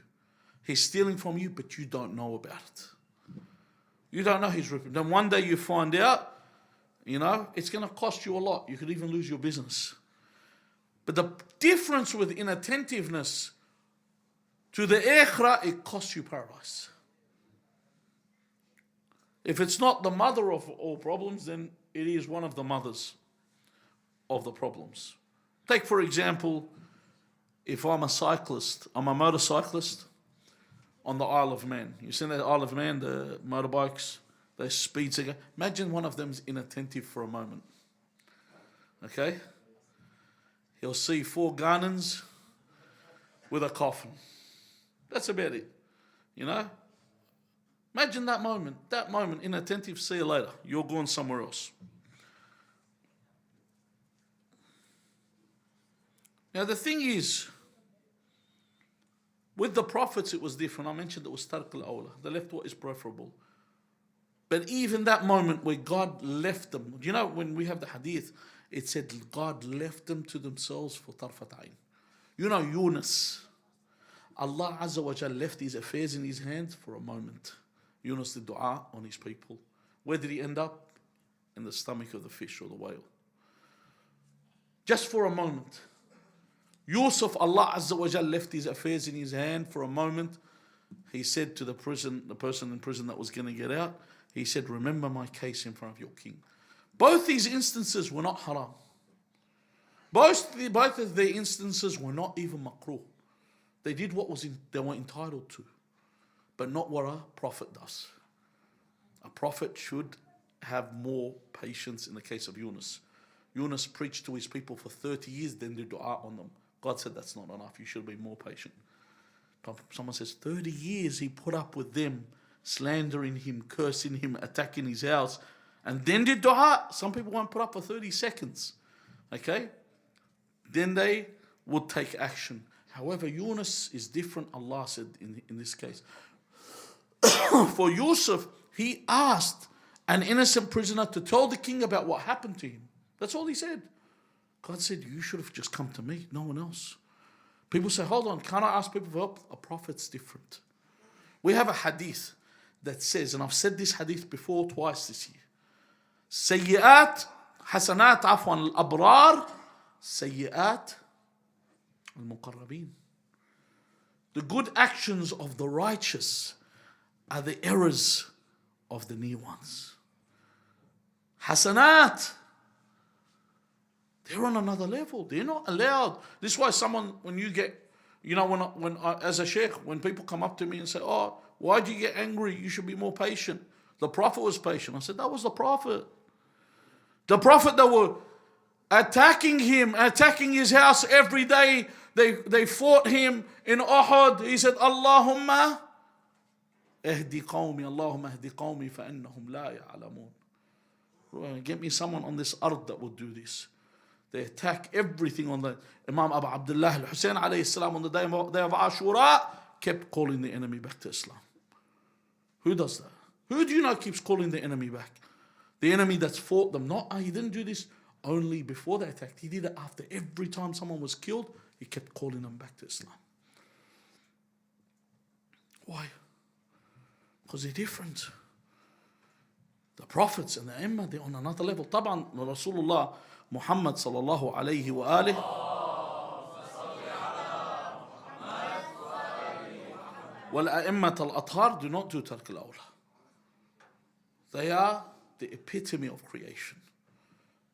Speaker 2: He's stealing from you, but you don't know about it. You don't know he's ripping. Then one day you find out, it's going to cost you a lot. You could even lose your business. But the difference with inattentiveness to the akhirah, it costs you paradise. If it's not the mother of all problems, then it is one of the mothers of the problems. Take, for example, if I'm a motorcyclist on the Isle of Man. You see that Isle of Man, the motorbikes, those speeds again. Imagine one of them is inattentive for a moment. Okay? He'll see 4 Ghanaians with a coffin. That's about it. Imagine that moment, inattentive, see you later. You're going somewhere else. Now the thing is, with the prophets it was different. I mentioned it was tark al-awla. They left what is preferable. But even that moment where God left them, when we have the hadith, it said God left them to themselves for tarfat ayn. Yunus, Allah Azza wa Jal left his affairs in his hands for a moment. Yunus did dua on his people. Where did he end up? In the stomach of the fish or the whale. Just for a moment. Yusuf, Allah Azza wa Jal left his affairs in his hand for a moment. He said to the person in prison that was going to get out, he said, remember my case in front of your king. Both these instances were not haram. Both of the instances were not even makruh. They did what they were entitled to, but not what a prophet does. A prophet should have more patience in the case of Yunus. Yunus preached to his people for 30 years, then did dua on them. God said that's not enough, you should be more patient. Someone says 30 years he put up with them, slandering him, cursing him, attacking his house, and then did dua. Some people won't put up for 30 seconds. Okay? Then they would take action. However, Yunus is different, Allah said in this case. For Yusuf, he asked an innocent prisoner to tell the king about what happened to him. That's all he said. God said, you should have just come to me, no one else. People say, hold on, can't I ask people for help? A prophet's different. We have a hadith that says, and I've said this hadith before twice this year, Sayyi'at, Hasanat, Afwan, al-Abrar, Sayyi'at, al-Muqarrabeen. The good actions of the righteous are the errors of the near ones. Hasanat, they're on another level. They're not allowed. This is why someone, when you get, when I, as a sheikh, when people come up to me and say, oh, why do you get angry? You should be more patient. The Prophet was patient. I said, that was the Prophet. The Prophet that were attacking him, attacking his house every day. They fought him in Uhud. He said, Allahumma ehdi qawmi, Allahumma ehdi qawmi fa innahum la ya'lamun. Get me someone on this earth that would do this. They attack everything on the Imam Abu Abdullah al-Hussein alayhi salam on the day of Ashura kept calling the enemy back to Islam. Who does that? Who do you know keeps calling the enemy back? The enemy that's fought them. He didn't do this only before they attacked. He did it after. Every time someone was killed, he kept calling them back to Islam. Why? Because they're different. The prophets and the Imam, they're on another level. طبعا Rasulullah Mohammed sallallahu alayhi wa alihi. وَالْأَئِمَّةَ الْأَطْهَارِ do not do tark al-awla. They are the epitome of creation.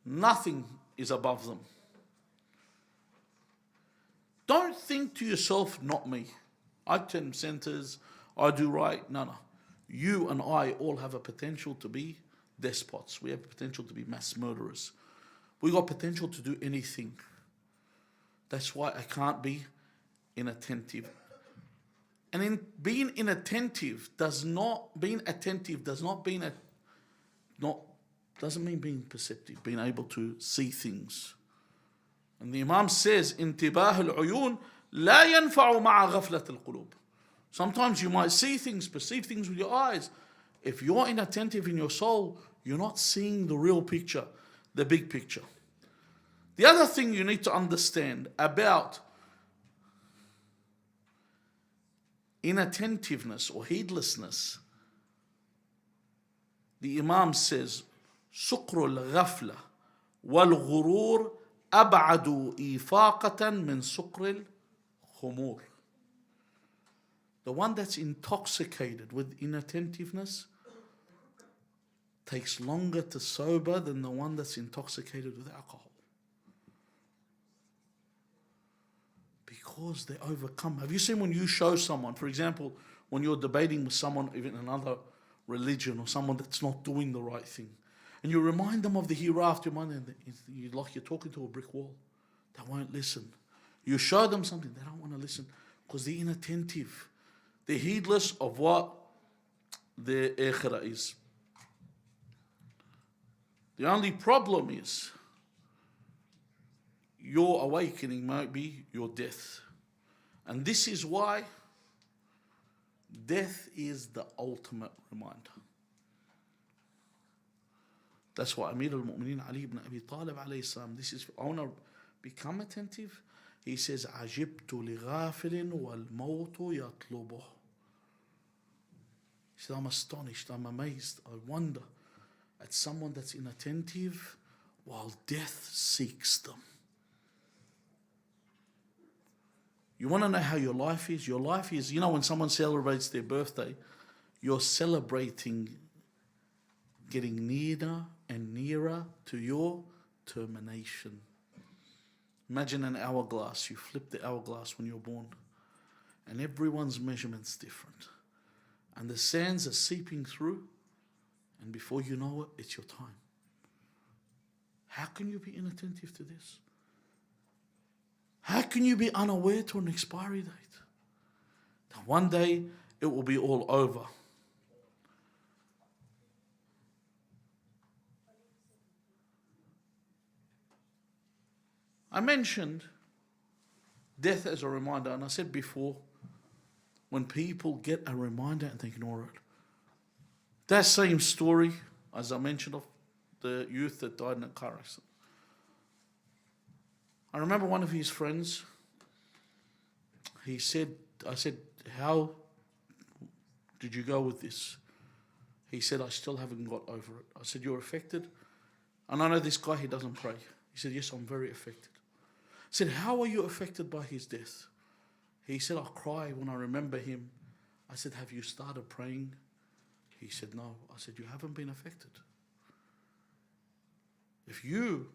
Speaker 2: Nothing is above them. Don't think to yourself, not me. I attend centers, I do right. No. You and I all have a potential to be despots. We have potential to be mass murderers. We got potential to do anything. That's why I can't be inattentive. And in being inattentive doesn't mean being perceptive, being able to see things. And the Imam says, انتباه العيون لا ينفع مع غفلة القلوب. Sometimes you might see things, perceive things with your eyes. If you're inattentive in your soul, you're not seeing the real picture, the big picture. The other thing you need to understand about inattentiveness or heedlessness, the Imam says, سكر الغفلة والغرور أبعد إفاقة من سكر الخمور. The one that's intoxicated with inattentiveness takes longer to sober than the one that's intoxicated with alcohol. Because they overcome. Have you seen when you show someone, for example, when you're debating with someone, even another religion or someone that's not doing the right thing, and you remind them of the hereafter, you're like you're talking to a brick wall. They won't listen. You show them something, they don't want to listen because they're inattentive. They're heedless of what their akhirah is. The only problem is your awakening might be your death. And this is why death is the ultimate reminder. That's why Amir al-Mu'mineen Ali ibn Abi Talib alayhi salam, this is, I want to become attentive. He says, عَجِبْتُ لِغَافِلٍ وَالْمَوْتُ يَطْلُبُهُ. He said, I'm astonished, I'm amazed, I wonder at someone that's inattentive while death seeks them. You want to know how your life is? Your life is, you know, when someone celebrates their birthday, you're celebrating getting nearer and nearer to your termination. Imagine an hourglass. You flip the hourglass when you're born, and everyone's measurement's different. And the sands are seeping through, and before you know it, it's your time. How can you be inattentive to this? How can you be unaware to an expiry date? That one day it will be all over. I mentioned death as a reminder, and I said before, when people get a reminder and they ignore it. That same story, as I mentioned, of the youth that died in a car accident. I remember one of his friends, he said, I said, how did you go with this? He said, I still haven't got over it. I said, you're affected? And I know this guy, he doesn't pray. He said, yes, I'm very affected. I said, how are you affected by his death? He said, I cry when I remember him. I said, have you started praying? He said, no. I said, you haven't been affected. If you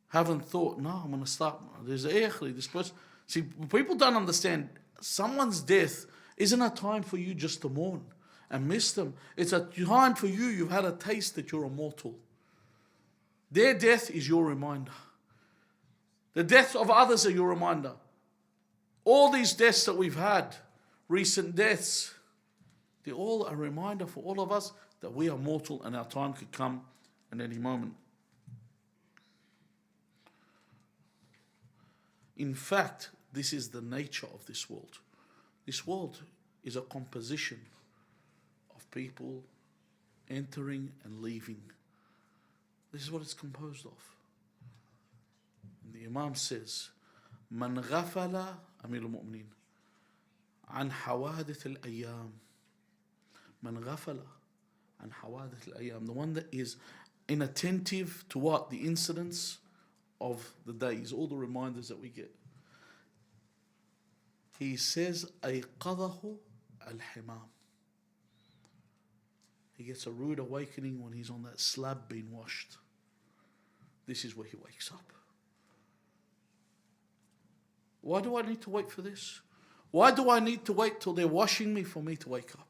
Speaker 2: haven't thought, no, I'm going to start. There's this person. See, people don't understand. Someone's death isn't a time for you just to mourn and miss them. It's a time for you. You've had a taste that you're immortal. Their death is your reminder. The deaths of others are your reminder. All these deaths that we've had, recent deaths, they're all a reminder for all of us that we are mortal and our time could come at any moment. In fact, this is the nature of this world. This world is a composition of people entering and leaving. This is what it's composed of. And the Imam says, من غفل أمير المؤمنين عن حوادث الأيام. من غفل عن حوادث الأيام. The one that is inattentive to what? The incidents of the days, all the reminders that we get. He says, أيقظه الحمام. He gets a rude awakening when he's on that slab being washed. This is where he wakes up. Why do I need to wait for this? Why do I need to wait till they're washing me for me to wake up?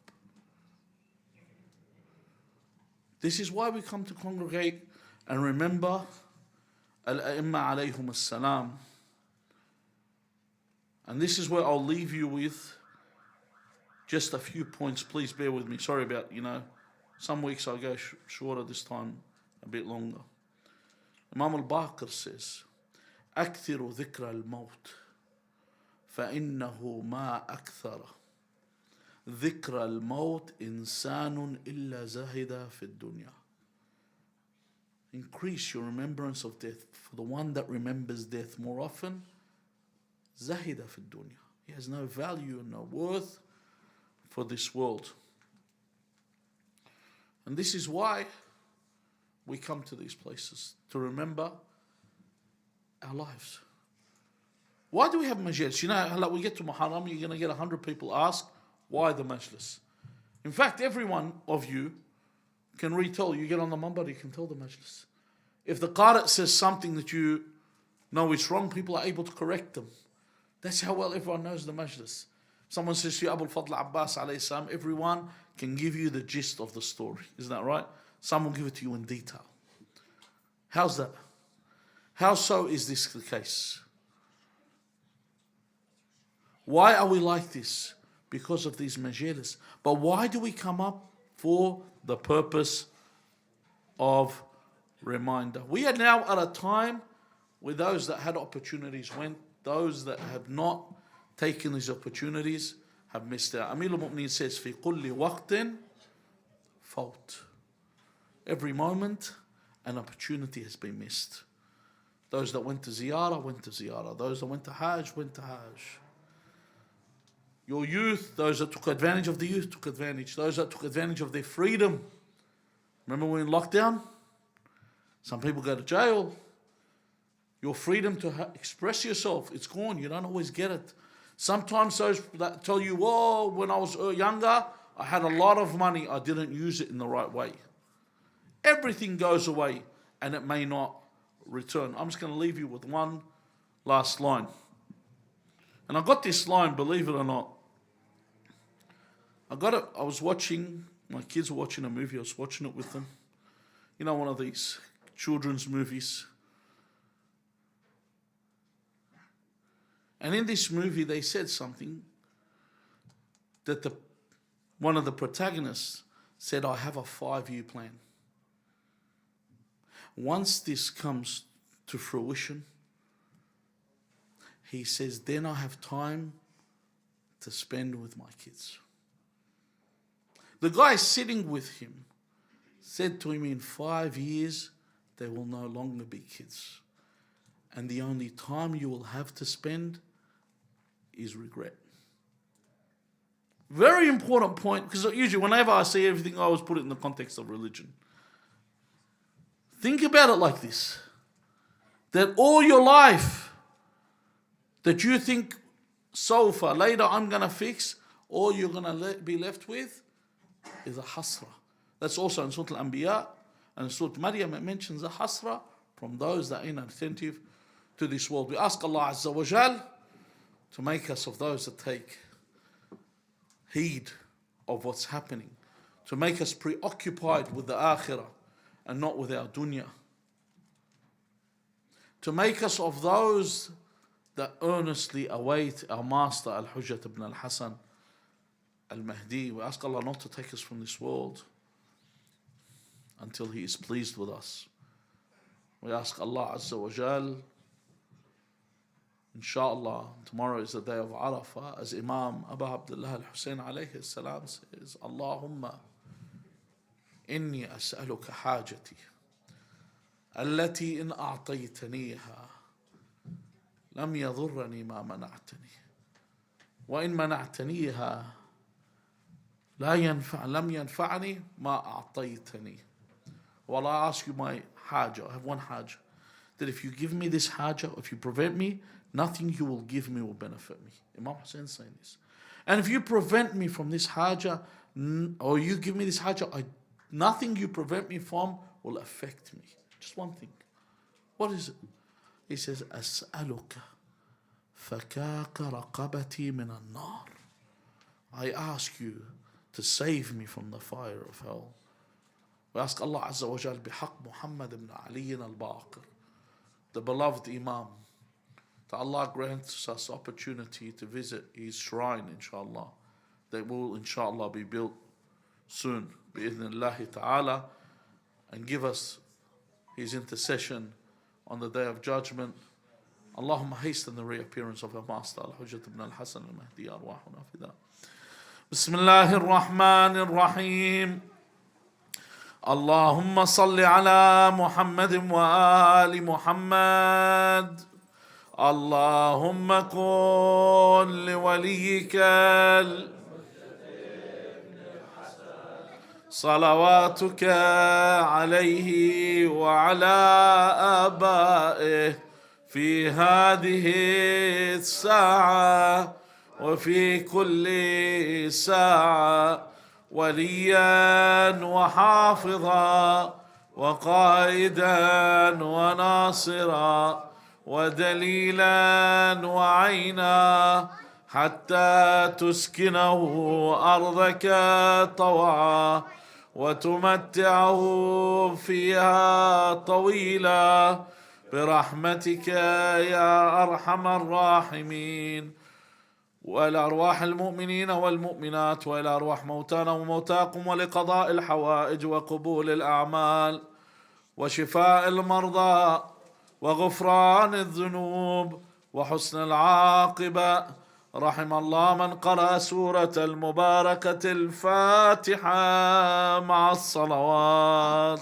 Speaker 2: This is why we come to congregate and remember Al-A'imma alayhum as-salam. And this is where I'll leave you with just a few points. Please bear with me. Sorry about, some weeks I go shorter, this time a bit longer. Imam Al-Baqir says, أكثر ذكر الموت فإنه ما أكثر ذكر الموت إنسان إلا زهد في الدنيا. increase your remembrance of death. For the one that remembers death more often, zahida fi dunya. He has no value and no worth for this world. And this is why we come to these places, to remember our lives. Why do we have majlis? You know, like we get to Muharram, you're going to get 100 people ask, why the majlis? In fact, every one of you can retell. You get on the mumbar, you can tell the majlis. If the qari says something that you know is wrong, people are able to correct them. That's how well everyone knows the majlis. Someone says to you, Abu al-Fadl Abbas alayhi salam, everyone can give you the gist of the story. Isn't that right? Some will give it to you in detail. How's that? How so is this the case? Why are we like this? Because of these majalis. But why do we come up? For the purpose of reminder. We are now at a time where those that had opportunities went, those that have not taken these opportunities have missed out. Amir al-Mu'mineen says, في كل وقت فوت. Every moment an opportunity has been missed. Those that went to ziyarah, went to ziyarah. Those that went to hajj, went to hajj. Your youth, those that took advantage of the youth, took advantage. Those that took advantage of their freedom. Remember when in lockdown? Some people go to jail. Your freedom to express yourself, it's gone. You don't always get it. Sometimes those that tell you, oh, when I was younger, I had a lot of money. I didn't use it in the right way. Everything goes away and it may not return. I'm just going to leave you with one last line. And I got this line, believe it or not. I was watching, my kids were watching a movie, I was watching it with them. You know, one of these children's movies. And in this movie, they said something that one of the protagonists said, I have a 5-year plan. Once this comes to fruition, he says, then I have time to spend with my kids. The guy sitting with him said to him, in 5 years, they will no longer be kids. And the only time you will have to spend is regret. Very important point, because usually whenever I say everything, I always put it in the context of religion. Think about it like this, that all your life that you think sofa, later I'm going to fix, all you're going to be left with is a hasra. That's also in Surah Al-Anbiya and in Surah Maryam, it mentions a hasra from those that are inattentive to this world. We ask Allah Azza wa Jal to make us of those that take heed of what's happening, to make us preoccupied with the akhirah and not with our dunya, to make us of those that earnestly await our master Al-Hujjat ibn al-Hasan al-Mehdi. We ask Allah not to take us from this world until He is pleased with us. We ask Allah Azza wa Jal, inshallah, tomorrow is the day of Arafah, as Imam Abu Abdullah al-Hussein alayhi salam says, Allahumma inni as'aluka hajati allati in a'taytaniha lam yadhurrani ma mana'tani wa in mana'taniha lam yanfa'ni ma a'taytani. Well, I ask you my haja, I have one haja, that if you give me this haja, if you prevent me, nothing you will give me will benefit me. Imam Hussein saying this. And if you prevent me from this haja, or you give me this haja, nothing you prevent me from will affect me. Just one thing. What is it? He says, أسألك فكاك رقبتي من النار. I ask you to save me from the fire of hell. We ask Allah Azza wa Jal بحق Mohammed ibn Ali al-Baqir, the beloved Imam, that Allah grants us opportunity to visit his shrine, inshallah, that will inshallah be built soon, bi'idhnillahi ta'ala, and give us his intercession on the day of judgment. Allahumma hasten the reappearance of our master Al-Hujjat ibn al-Hasan al-Mahdi arwahuna fida. Bismillahir Rahmanir Rahim. اللهم صل على محمد وآل محمد. اللهم كن لوليك صلواتك عليه وعلى آبائه في هذه الساعة وفي كل ساعة وليا وحافظا وقائدا وناصرا ودليلا وعينا حتى تسكنه أرضك طوعا وتمتعه فيها طويلا برحمتك يا أرحم الراحمين. وإلى أرواح المؤمنين والمؤمنات وإلى أرواح موتانا وموتاكم ولقضاء الحوائج وقبول الأعمال وشفاء المرضى وغفران الذنوب وحسن العاقبة. رحم الله من قرأ سورة المباركة الفاتحة مع الصلوات.